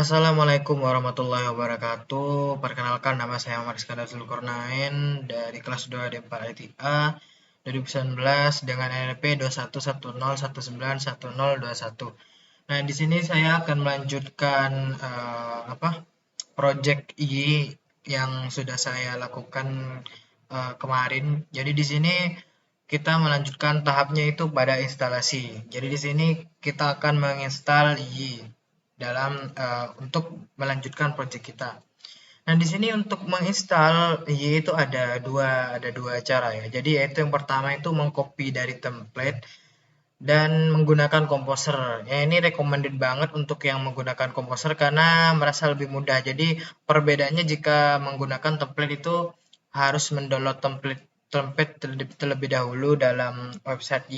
Assalamualaikum warahmatullahi wabarakatuh. Perkenalkan, nama saya Ahmad Iskandar Zulkarnain dari kelas 2 D4 ITA 2019 dengan NLP 2110191021. Nah, di sini saya akan melanjutkan project yang sudah saya lakukan kemarin. Jadi di sini kita melanjutkan tahapnya itu pada instalasi. Jadi di sini kita akan menginstal dalam untuk melanjutkan project kita. Nah, di sini untuk menginstal itu ada dua cara ya. Jadi yaitu yang pertama itu mengcopy dari template dan menggunakan Composer. Ya, ini recommended banget untuk yang menggunakan Composer karena merasa lebih mudah. Jadi perbedaannya jika menggunakan template itu harus mendownload template terlebih dahulu dalam website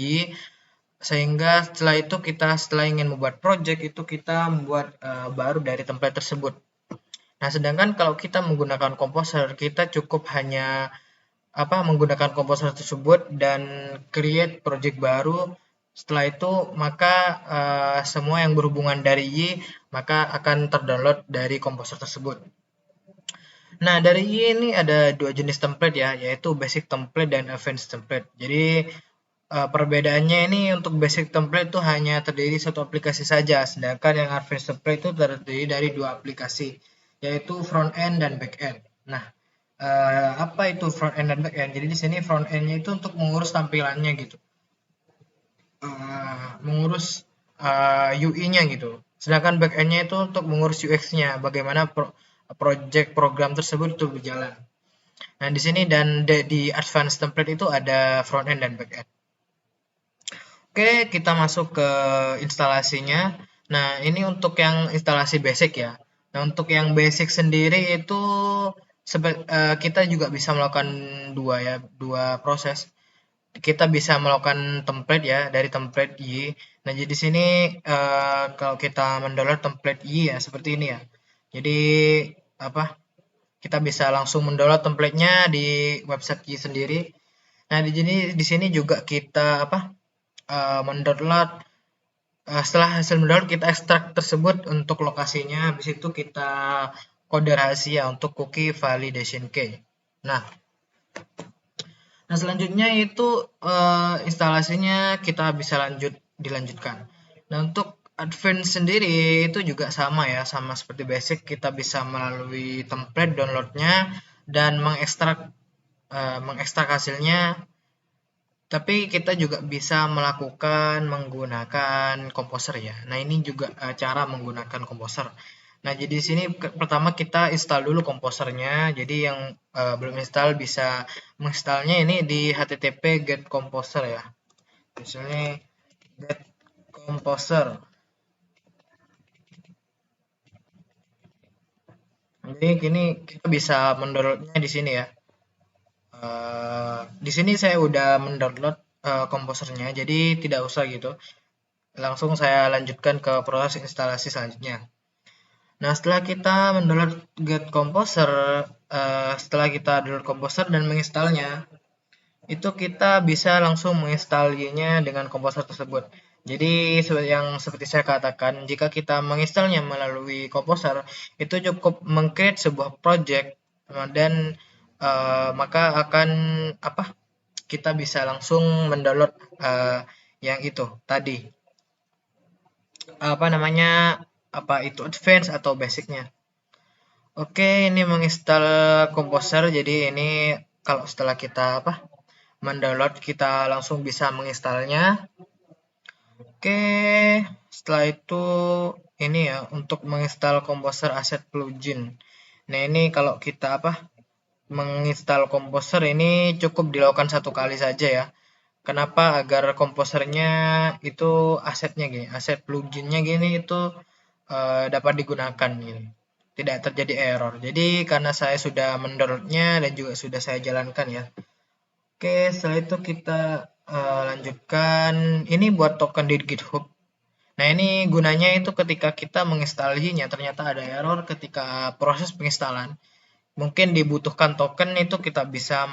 sehingga setelah ingin membuat project itu kita membuat baru dari template tersebut. Nah, sedangkan kalau kita menggunakan Composer, kita cukup hanya menggunakan Composer tersebut dan create project baru. Setelah itu maka semua yang berhubungan dari maka akan terdownload dari Composer tersebut. Nah, dari ini ada dua jenis template ya, yaitu basic template dan advanced template. Jadi perbedaannya ini untuk basic template itu hanya terdiri satu aplikasi saja, sedangkan yang advanced template itu terdiri dari dua aplikasi, yaitu front end dan back end. Nah, apa itu front end dan back end? Jadi di sini front end-nya itu untuk mengurus tampilannya gitu, mengurus UI-nya gitu. Sedangkan back end-nya itu untuk mengurus UX-nya, bagaimana project program tersebut itu berjalan. Nah, di sini dan di advanced template itu ada front end dan back end. Oke, kita masuk ke instalasinya. Nah, ini untuk yang instalasi basic ya. Nah, untuk yang basic sendiri itu kita juga bisa melakukan dua proses. Kita bisa melakukan template ya dari template Nah, jadi di sini kalau kita mendownload template ya seperti ini ya. Jadi apa? Kita bisa langsung mendownload templatenya di website sendiri. Nah, di sini juga kita mendownload. Setelah hasil mendownload kita ekstrak tersebut untuk lokasinya, habis itu kita kode rahasia untuk cookie validation key. Nah, selanjutnya itu instalasinya kita bisa dilanjutkan. Nah, untuk advance sendiri itu juga sama ya, sama seperti basic, kita bisa melalui template downloadnya dan mengekstrak hasilnya. Tapi kita juga bisa melakukan menggunakan Composer ya. Nah, ini juga cara menggunakan Composer. Nah, jadi di sini pertama kita install dulu Composernya. Jadi yang belum install bisa menginstalnya ini di http get composer ya. Misalnya get composer. Jadi ini kita bisa mendownloadnya di sini ya. Di sini saya udah mendownload komposernya, jadi tidak usah gitu. Langsung saya lanjutkan ke proses instalasi selanjutnya. Nah, setelah kita mendownload Get Composer, setelah kita download Composer dan menginstalnya, itu kita bisa langsung menginstalnya dengan Composer tersebut. Jadi seperti saya katakan, jika kita menginstalnya melalui Composer, itu cukup mengcreate sebuah project dan maka akan kita bisa langsung mendownload yang itu tadi apa itu advance atau basicnya. Oke, ini menginstal Composer. Jadi ini kalau setelah kita mendownload kita langsung bisa menginstalnya. Oke, setelah itu ini ya untuk menginstal Composer Asset Plugin. Nah, ini kalau kita menginstal Composer ini cukup dilakukan satu kali saja ya. Kenapa? Agar komposernya itu aset pluginnya gini itu dapat digunakan gini. Tidak terjadi error. Jadi karena saya sudah mendownloadnya dan juga sudah saya jalankan ya. Oke, setelah itu kita lanjutkan. Ini buat token di GitHub. Nah, ini gunanya itu ketika kita menginstalnya ternyata ada error ketika proses penginstalan. Mungkin dibutuhkan token itu kita bisa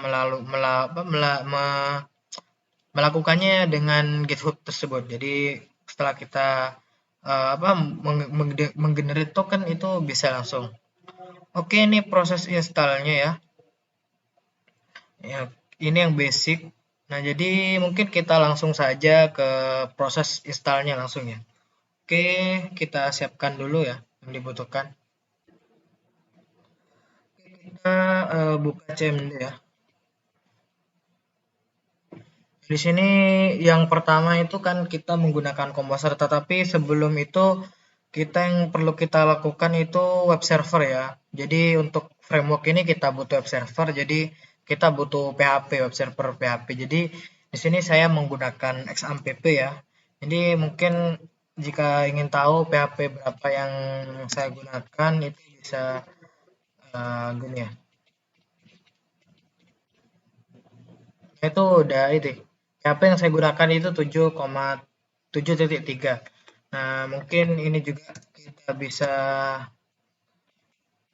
melakukannya dengan GitHub tersebut. Jadi setelah kita apa menggenerate token itu bisa langsung. Oke, ini proses installnya ya. Ya, ini yang basic. Nah, jadi mungkin kita langsung saja ke proses installnya langsung ya. Oke, kita siapkan dulu ya yang dibutuhkan. Kita buka CMD ya. Di sini yang pertama itu kan kita menggunakan Composer, tetapi sebelum itu kita yang perlu kita lakukan itu web server ya. Jadi untuk framework ini kita butuh web server, jadi kita butuh PHP, web server PHP. Jadi di sini saya menggunakan XAMPP ya. Jadi mungkin jika ingin tahu PHP berapa yang saya gunakan itu bisa gini ya. Itu udah itu. PHP yang saya gunakan itu 7,7.3. Nah, mungkin ini juga kita bisa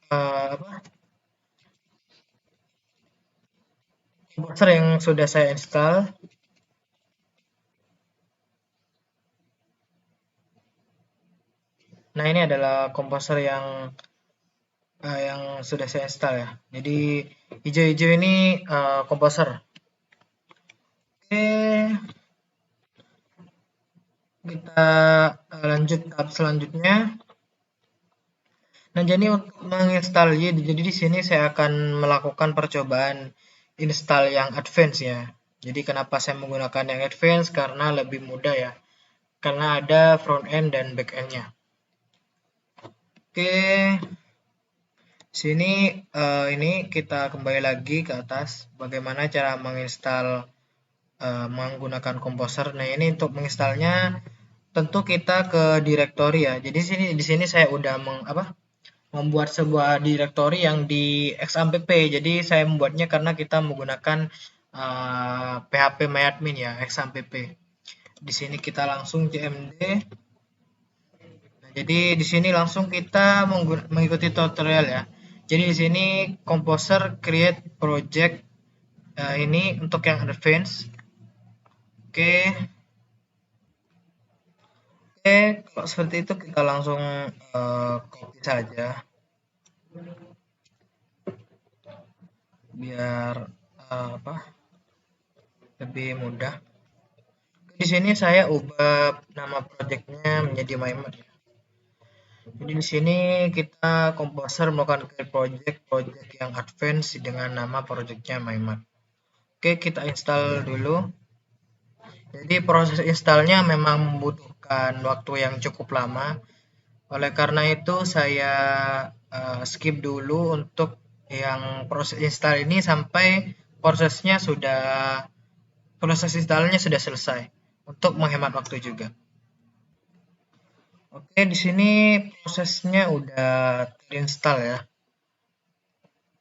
apa? Komposer yang sudah saya install. Nah, ini adalah komposer yang sudah saya install ya. Jadi hijau-hijau ini komposer. Oke, kita lanjut tahap selanjutnya. Nah, jadi untuk menginstal jadi di sini saya akan melakukan percobaan install yang advance ya. Jadi kenapa saya menggunakan yang advance? Karena lebih mudah ya. Karena ada front end dan back end-nya. Oke, sini ini kita kembali lagi ke atas. Bagaimana cara menginstal menggunakan Composer. Nah, ini untuk menginstalnya tentu kita ke directory ya. Jadi di sini saya udah membuat sebuah directory yang di XAMPP. Jadi saya membuatnya karena kita menggunakan PHP MyAdmin ya, XAMPP. Di sini kita langsung cmd. Nah, jadi di sini langsung kita mengikuti tutorial ya. Jadi di sini Composer create project ini untuk yang advance. Oke, oke, kalau seperti itu kita langsung copy saja biar lebih mudah. Di sini saya ubah nama projectnya menjadi MyMod. Jadi di sini kita Composer melakukan create project yang advance dengan nama projectnya MyMod. Oke, kita install dulu. Jadi proses installnya memang membutuhkan waktu yang cukup lama. Oleh karena itu saya skip dulu untuk yang proses install ini sampai proses installnya sudah selesai untuk menghemat waktu juga. Oke, di sini prosesnya udah terinstall ya.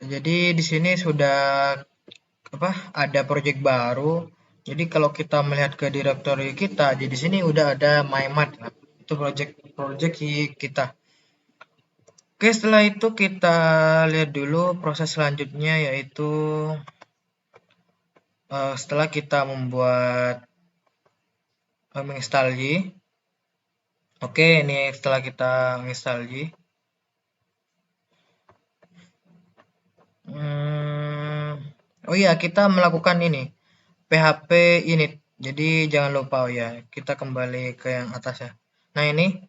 Jadi di sini sudah ada project baru. Jadi kalau kita melihat ke directory kita, di sini udah ada MyMat. Itu project kita. Oke, setelah itu kita lihat dulu proses selanjutnya yaitu setelah kita membuat menginstal Y. Oke, ini setelah kita menginstal Y. Oh iya, kita melakukan ini PHP init. Jadi jangan lupa ya, kita kembali ke yang atas ya. Nah ini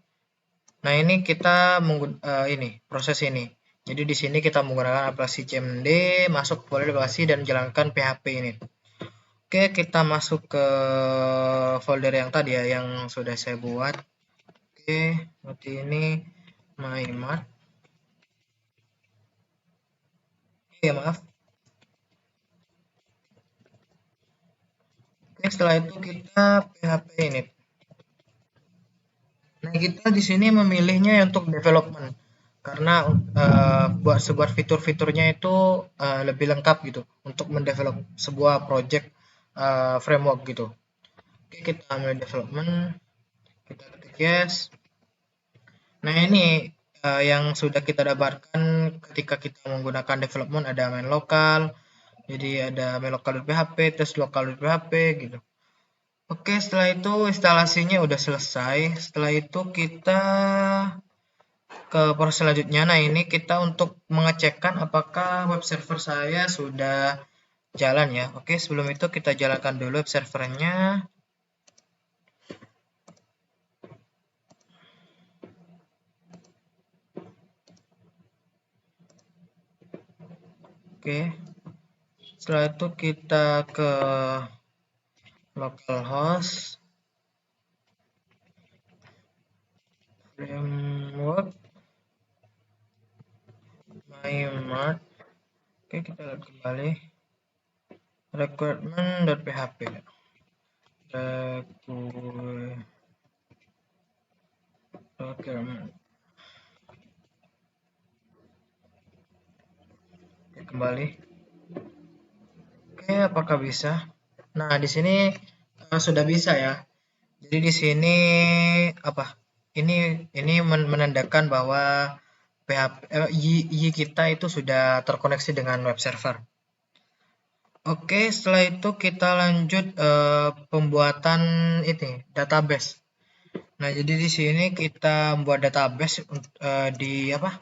kita ini proses ini. Jadi di sini kita menggunakan aplikasi CMD, masuk ke folder aplikasi dan jalankan PHP init. Oke, kita masuk ke folder yang tadi ya, yang sudah saya buat. Oke, seperti ini MyMart. Oke, maaf. Oke, setelah itu kita PHP init. Nah, kita di sini memilihnya untuk development karena buat sebuah fitur-fiturnya itu lebih lengkap gitu untuk mendevelop sebuah project framework gitu. Oke, kita ambil development, kita ketik yes. Nah, ini yang sudah kita dapatkan ketika kita menggunakan development ada main lokal, jadi ada main lokal.php, test lokal.php gitu. Oke, setelah itu instalasinya udah selesai. Setelah itu kita ke proses selanjutnya. Nah, ini kita untuk mengecekkan apakah web server saya sudah jalan ya. Oke, sebelum itu kita jalankan dulu web servernya. Oke, setelah itu kita ke localhost framework mymart. Oke, kita lihat kembali requirement.php. Requirement. Oke, kembali. Oke, apakah bisa? Nah, di sini sudah bisa ya. Jadi di sini apa? Ini menandakan bahwa PHP Y kita itu sudah terkoneksi dengan web server. Oke, setelah itu kita lanjut pembuatan ini database. Nah, jadi di sini kita membuat database di apa?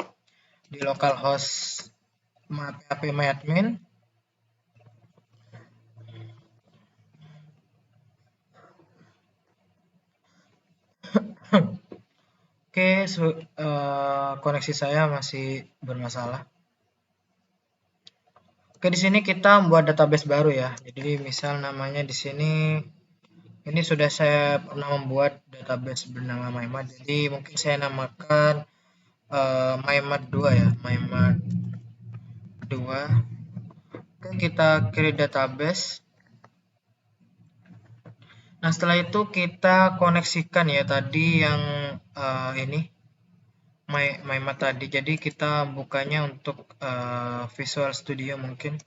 Di localhost PHP MyAdmin. Oke, koneksi saya masih bermasalah. Oke, di sini kita membuat database baru ya. Jadi misal namanya di sini ini sudah saya pernah membuat database bernama MyMart. Jadi mungkin saya namakan MyMart 2 ya, MyMart 2. Oke, kita create database. Nah, setelah itu kita koneksikan ya tadi yang ini MyMart tadi. Jadi kita bukanya untuk Visual Studio mungkin.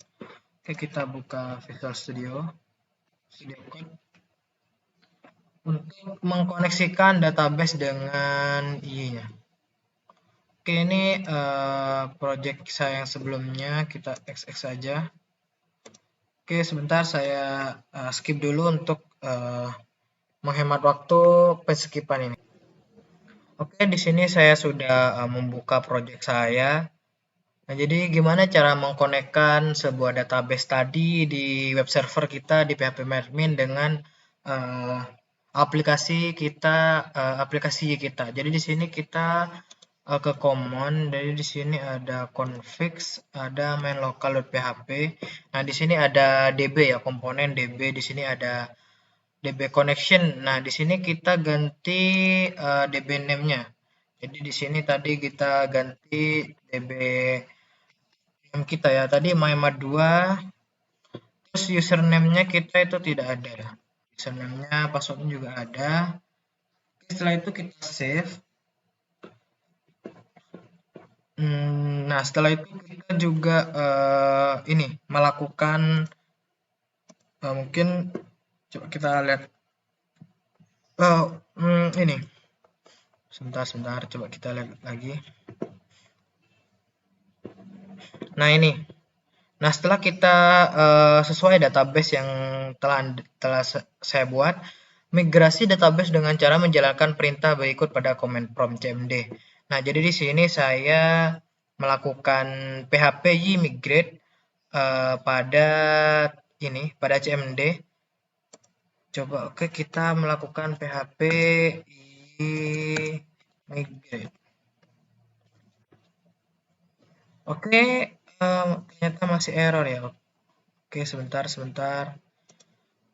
Oke, kita buka Visual Studio. Studio Code. Untuk mengkoneksikan database dengan I-nya. Oke, ini project saya yang sebelumnya, kita XX saja. Oke, sebentar saya skip dulu untuk menghemat waktu penskipan ini. Oke, di sini saya sudah membuka project saya. Nah, jadi gimana cara mengkonekkan sebuah database tadi di web server kita di PHP-admin dengan uh, aplikasi kita. Jadi di sini kita ke common. Jadi di sini ada configs, ada main local.php. Nah, di sini ada db ya, komponen db. Di sini ada db connection. Nah, di sini kita ganti db name-nya. Jadi di sini tadi kita ganti db name kita ya. Tadi mymat 2. Terus username-nya kita itu tidak ada ya. Username-nya, password-nya juga ada. Setelah itu kita save. Nah, setelah itu kita juga ini melakukan mungkin coba kita lihat ini sebentar coba kita lihat lagi. Nah, ini. Nah, setelah kita sesuai database yang telah saya buat, migrasi database dengan cara menjalankan perintah berikut pada command prompt cmd. Nah, jadi di sini saya melakukan php migrate pada cmd. Coba oke, kita melakukan php migrate. Oke, ternyata masih error ya. Oke, sebentar.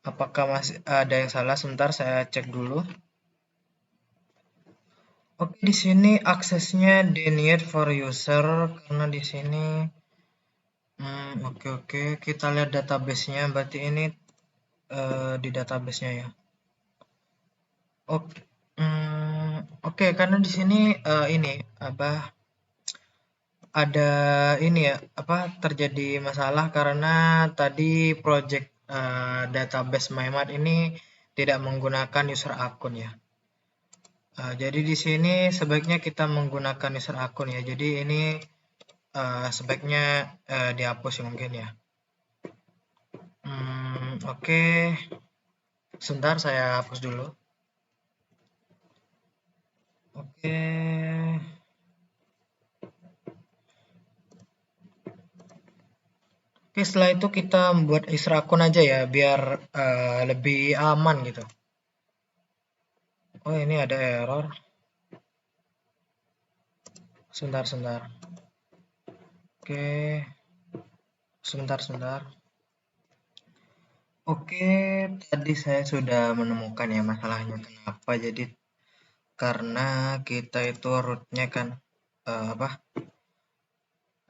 Apakah masih ada yang salah? Sebentar saya cek dulu. Oke, di sini aksesnya denied for user karena di sini oke, kita lihat database-nya. Berarti ini di database-nya ya. Oke, karena di sini ini apa ada ini ya terjadi masalah karena tadi project database MyMart ini tidak menggunakan user akun ya. Jadi di sini sebaiknya kita menggunakan user akun ya. Jadi ini sebaiknya dihapus mungkin ya. Oke. Sebentar saya hapus dulu. Oke. Oke, setelah itu kita membuat user akun aja ya, biar lebih aman gitu. Oh, ini ada error. Sebentar, sebentar. Oke, sebentar, sebentar. Oke, tadi saya sudah menemukan ya masalahnya kenapa. Jadi karena kita itu rootnya kan apa?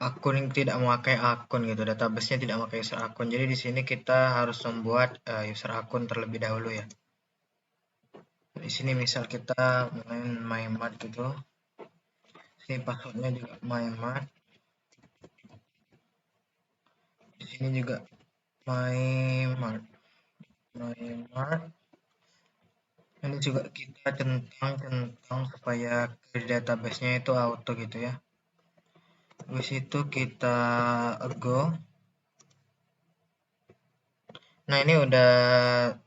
Akun yang tidak memakai akun gitu, database-nya tidak memakai user akun. Jadi di sini kita harus membuat user akun terlebih dahulu ya. Di sini misal kita main MyMart gitu. Sini passwordnya juga MyMart. Di sini juga MyMart. MyMart. Ini juga kita centang supaya ke database-nya itu auto gitu ya. Habis itu kita go. Nah, ini udah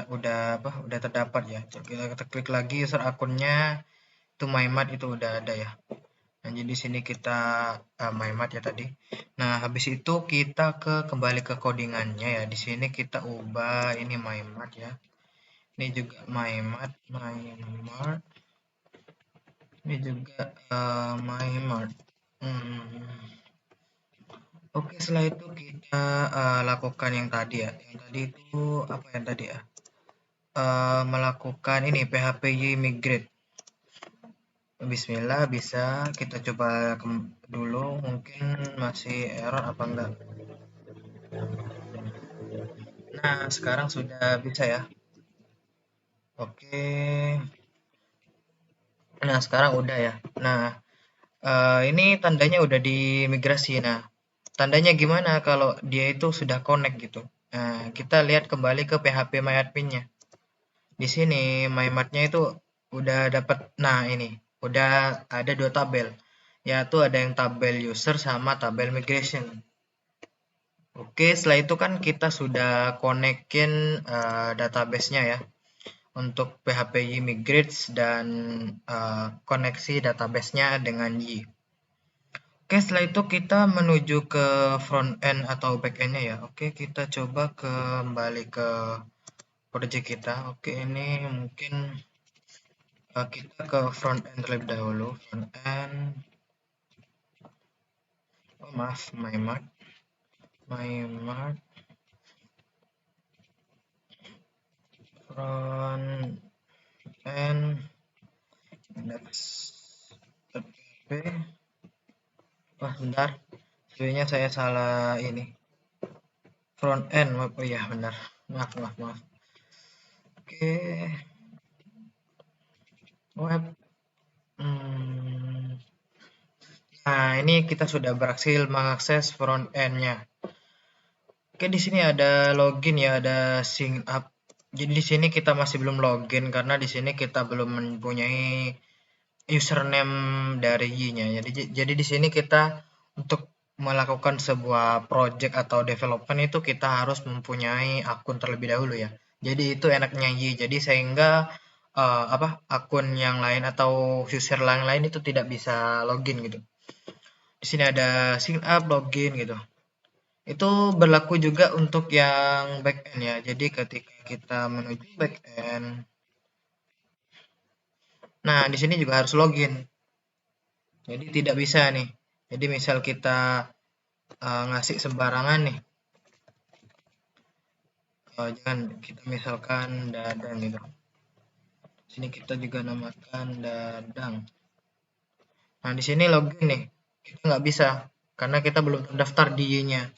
udah apa? Udah terdapat ya. Coba kita klik lagi user akunnya, itu MyMart itu udah ada ya. Nah, jadi di sini kita MyMart ya tadi. Nah, habis itu kita kembali ke codingannya ya. Di sini kita ubah ini MyMart ya. Ini juga MyMart. Ini juga MyMart. Hmm. Oke, setelah itu kita lakukan yang tadi ya. Yang tadi itu apa yang tadi ya? Melakukan ini PHPY migrate. Bismillah, bisa kita coba dulu, mungkin masih error apa enggak. Nah, sekarang sudah bisa ya. Oke. Nah, sekarang udah ya. Nah, ini tandanya udah dimigrasi. Nah, tandanya gimana kalau dia itu sudah connect gitu. Nah, kita lihat kembali ke PHP MyAdmin-nya. Di sini MyMart-nya itu udah dapat. Nah, ini udah ada dua tabel. Yaitu ada yang tabel user sama tabel migration. Oke, setelah itu kan kita sudah konekin database-nya ya untuk PHP migrate dan koneksi database-nya dengan Y. Oke, setelah itu kita menuju ke front end atau back end-nya ya. Oke, kita coba kembali ke project kita. Oke, ini mungkin kita ke front end terlebih dahulu. Front end, oh maaf, MyMart, front end index.php. Wah, bentar. Sebenarnya saya salah ini. Front end, oh iya benar. Maaf, maaf, maaf. Oke, web. Hmm. Nah, ini kita sudah berhasil mengakses front end-nya. Oke, di sini ada login ya, ada sign up. Jadi di sini kita masih belum login karena di sini kita belum mempunyai username dari Y-nya. Jadi di sini kita untuk melakukan sebuah project atau development itu kita harus mempunyai akun terlebih dahulu ya. Jadi itu enaknya Y. Jadi sehingga apa akun yang lain atau user yang lain itu tidak bisa login gitu. Di sini ada sign up, login gitu. Itu berlaku juga untuk yang backend ya. Jadi ketika kita menuju backend, nah di sini juga harus login. Jadi tidak bisa nih. Jadi misal kita ngasih sembarangan nih. Jangan kita misalkan dadang gitu. Sini kita juga namakan dadang. Nah di sini login nih. Kita nggak bisa karena kita belum terdaftar di Y-nya.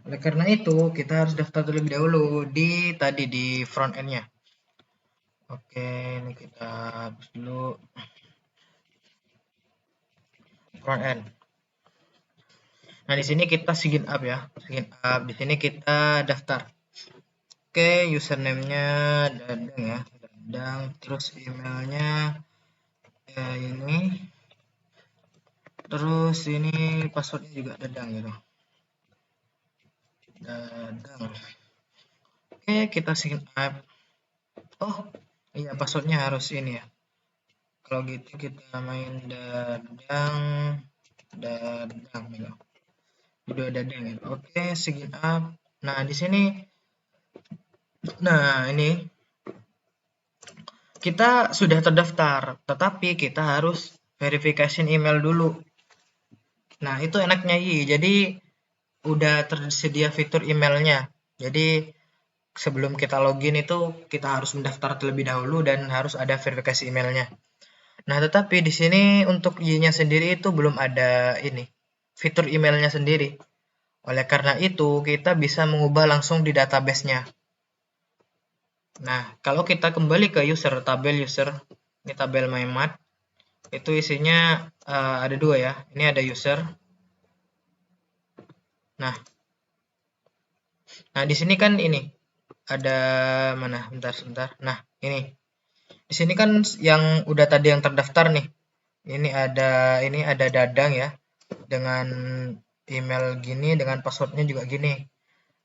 Oleh karena itu kita harus daftar terlebih dahulu di tadi di front end-nya. Oke, ini kita hapus dulu front end. Nah, di sini kita sign up ya. Sign up. Di sini kita daftar. Oke, username-nya Dadang ya. Dadang. Terus emailnya ini. Terus ini passwordnya juga Dadang gitu. Dadang. Oke, kita sign up. Oh, iya passwordnya harus ini ya. Kalau gitu kita main dadang, dadang gitu. Video dadang gitu. Oke, sign up. Nah, di sini, nah ini kita sudah terdaftar, tetapi kita harus verifikasi email dulu. Nah, itu enaknya jadi udah tersedia fitur emailnya. Jadi sebelum kita login itu kita harus mendaftar terlebih dahulu dan harus ada verifikasi emailnya. Nah, tetapi di sini untuk Y-nya sendiri itu belum ada ini, fitur emailnya sendiri. Oleh karena itu, kita bisa mengubah langsung di database-nya. Nah, kalau kita kembali ke user, tabel user, ini tabel MyMat, itu isinya ada dua ya. Ini ada user. Nah, di sini kan ini ada mana? Bentar, sebentar. Nah, ini di sini kan yang udah tadi yang terdaftar nih. Ini ada Dadang ya dengan email gini dengan passwordnya juga gini.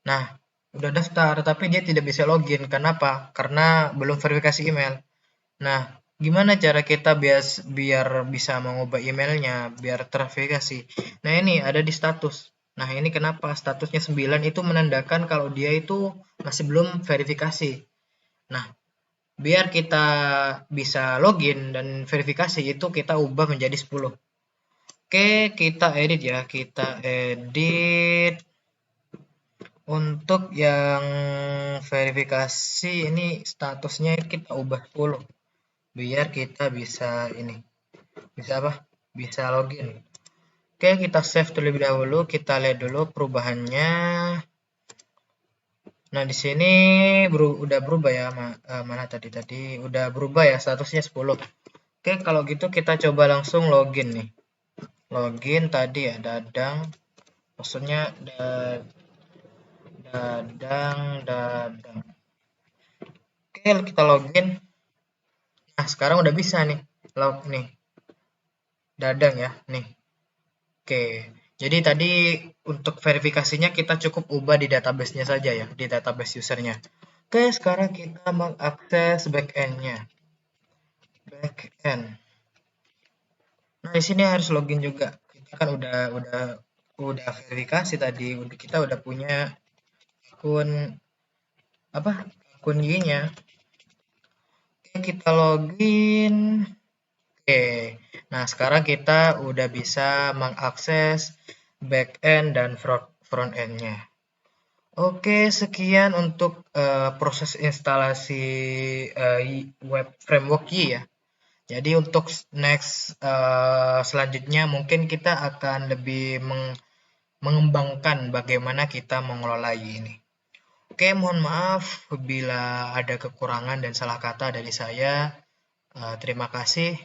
Nah, udah daftar tapi dia tidak bisa login. Kenapa? Karena belum verifikasi email. Nah, gimana cara kita biar bisa mengubah emailnya biar terverifikasi? Nah, ini ada di status. Nah, ini kenapa statusnya 9 itu menandakan kalau dia itu masih belum verifikasi. Nah, biar kita bisa login dan verifikasi itu kita ubah menjadi 10. Oke, kita edit ya. Kita edit untuk yang verifikasi ini statusnya kita ubah 10 biar kita bisa ini. Bisa apa? Bisa login. Oke, kita save terlebih dahulu, kita lihat dulu perubahannya. Nah, di sini udah berubah ya, mana tadi udah berubah ya statusnya 10. Oke, kalau gitu kita coba langsung login nih. Login tadi ya, Dadang. Maksudnya dadang. Oke, kita login. Nah, sekarang udah bisa nih. Nih, Dadang ya, nih. Oke, jadi tadi untuk verifikasinya kita cukup ubah di database-nya saja ya, di database usernya. Oke, sekarang kita mengakses backend-nya. Backend. Nah, di sini harus login juga. Kita kan udah verifikasi tadi, kita udah punya akun apa? Akun IG-nya. Oke, kita login. Oke. Nah, sekarang kita udah bisa mengakses backend dan front end-nya. Oke, sekian untuk proses instalasi web framework Y ya. Jadi untuk next selanjutnya mungkin kita akan lebih mengembangkan bagaimana kita mengelola Y ini. Oke, mohon maaf bila ada kekurangan dan salah kata dari saya. Terima kasih.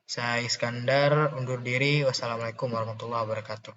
Saya Iskandar, undur diri. Wassalamualaikum warahmatullahi wabarakatuh.